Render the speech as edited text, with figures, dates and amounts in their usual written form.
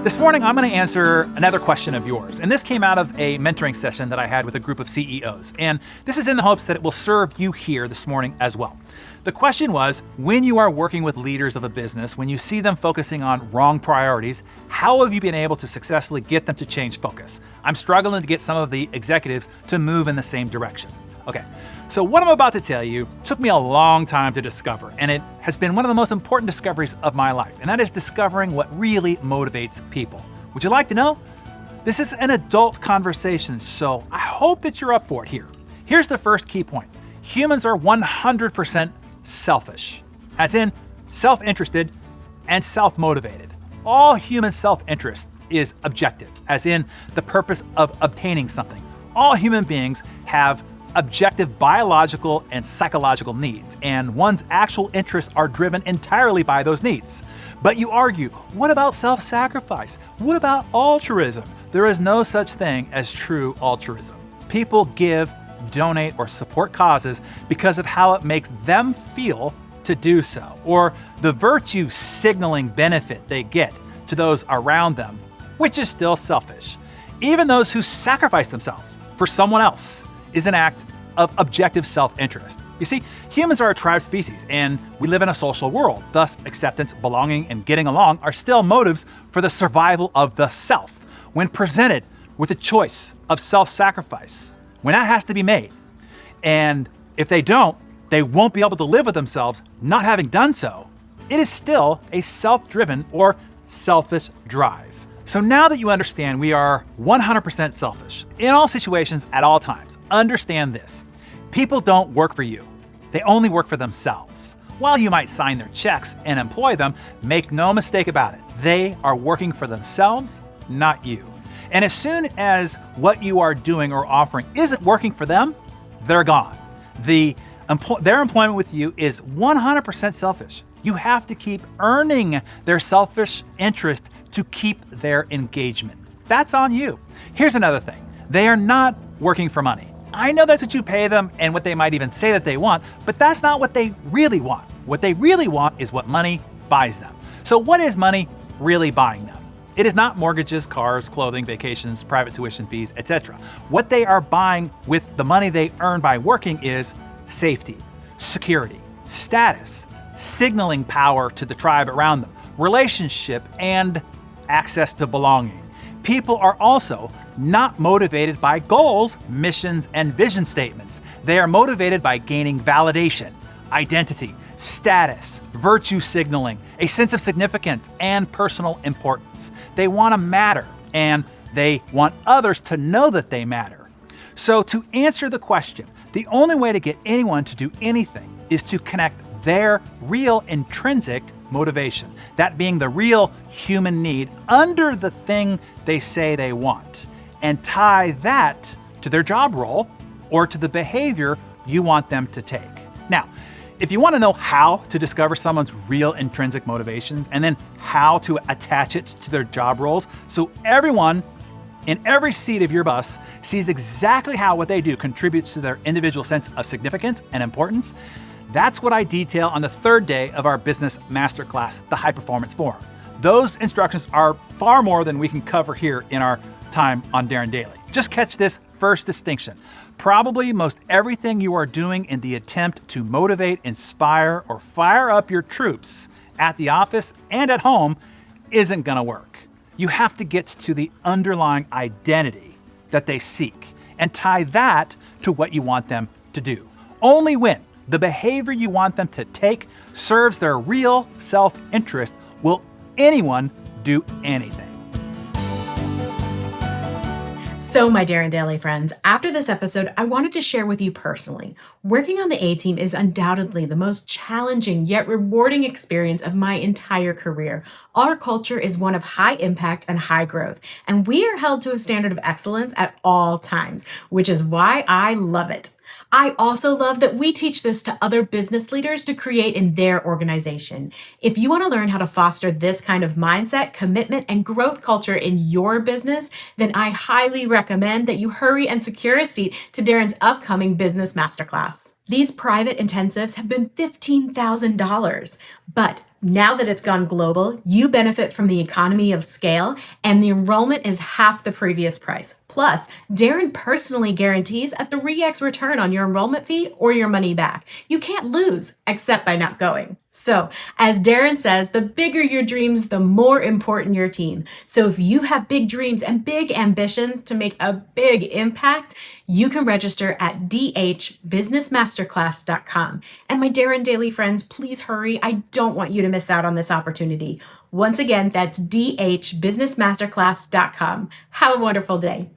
This morning, I'm going to answer another question of yours. And this came out of a mentoring session that I had with a group of CEOs. And this is in the hopes that it will serve you here this morning as well. The question was, when you are working with leaders of a business, when you see them focusing on wrong priorities, how have you been able to successfully get them to change focus? I'm struggling to get some of the executives to move in the same direction. Okay, so what I'm about to tell you took me a long time to discover, and it has been one of the most important discoveries of my life, and that is discovering what really motivates people. Would you like to know? This is an adult conversation, so I hope that you're up for it here. Here's the first key point. Humans are 100% selfish, as in self-interested and self-motivated. All human self-interest is objective, as in the purpose of obtaining something. All human beings have objective biological and psychological needs, and one's actual interests are driven entirely by those needs. But you argue, what about self-sacrifice? What about altruism? There is no such thing as true altruism. People give, donate, or support causes because of how it makes them feel to do so, or the virtue signaling benefit they get to those around them, which is still selfish. Even those who sacrifice themselves for someone else is an act of objective self-interest. You see, humans are a tribe species, and we live in a social world. Thus, acceptance, belonging, and getting along are still motives for the survival of the self. When presented with a choice of self-sacrifice, when that has to be made, and if they don't, they won't be able to live with themselves not having done so, it is still a self-driven or selfish drive. So now that you understand we are 100% selfish in all situations at all times, understand this. People don't work for you. They only work for themselves. While you might sign their checks and employ them, make no mistake about it. They are working for themselves, not you. And as soon as what you are doing or offering isn't working for them, they're gone. Their employment with you is 100% selfish. You have to keep earning their selfish interest to keep their engagement. That's on you. Here's another thing. They are not working for money. I know that's what you pay them and what they might even say that they want, but that's not what they really want. What they really want is what money buys them. So what is money really buying them? It is not mortgages, cars, clothing, vacations, private tuition fees, etc. What they are buying with the money they earn by working is safety, security, status, signaling power to the tribe around them, relationship, and access to belonging. People are also not motivated by goals, missions, and vision statements. They are motivated by gaining validation, identity, status, virtue signaling, a sense of significance, and personal importance. They want to matter, and they want others to know that they matter. So to answer the question, the only way to get anyone to do anything is to connect their real intrinsic motivation, that being the real human need under the thing they say they want, and tie that to their job role or to the behavior you want them to take. Now, if you want to know how to discover someone's real intrinsic motivations and then how to attach it to their job roles so everyone in every seat of your bus sees exactly how what they do contributes to their individual sense of significance and importance, that's what I detail on the third day of our business masterclass, the High Performance Forum. Those instructions are far more than we can cover here in our time on Darren Daily. Just catch this first distinction. Probably most everything you are doing in the attempt to motivate, inspire, or fire up your troops at the office and at home isn't gonna work. You have to get to the underlying identity that they seek and tie that to what you want them to do. Only when the behavior you want them to take serves their real self-interest will anyone do anything. So, my Darren Daily friends, after this episode, I wanted to share with you personally. Working on the A-Team is undoubtedly the most challenging yet rewarding experience of my entire career. Our culture is one of high impact and high growth, and we are held to a standard of excellence at all times, which is why I love it. I also love that we teach this to other business leaders to create in their organization. If you want to learn how to foster this kind of mindset, commitment, and growth culture in your business, then I highly recommend that you hurry and secure a seat to Darren's upcoming business masterclass. These private intensives have been $15,000, but Now that it's gone global, you benefit from the economy of scale, and the enrollment is half the previous price. Plus, Darren personally guarantees a 3x return on your enrollment fee or your money back. You can't lose, except by not going. So, as Darren says, the bigger your dreams, the more important your team. So if you have big dreams and big ambitions to make a big impact, you can register at dhbusinessmasterclass.com. And my Darren Daily friends, please hurry. I don't want you to miss out on this opportunity. Once again, that's dhbusinessmasterclass.com. Have a wonderful day.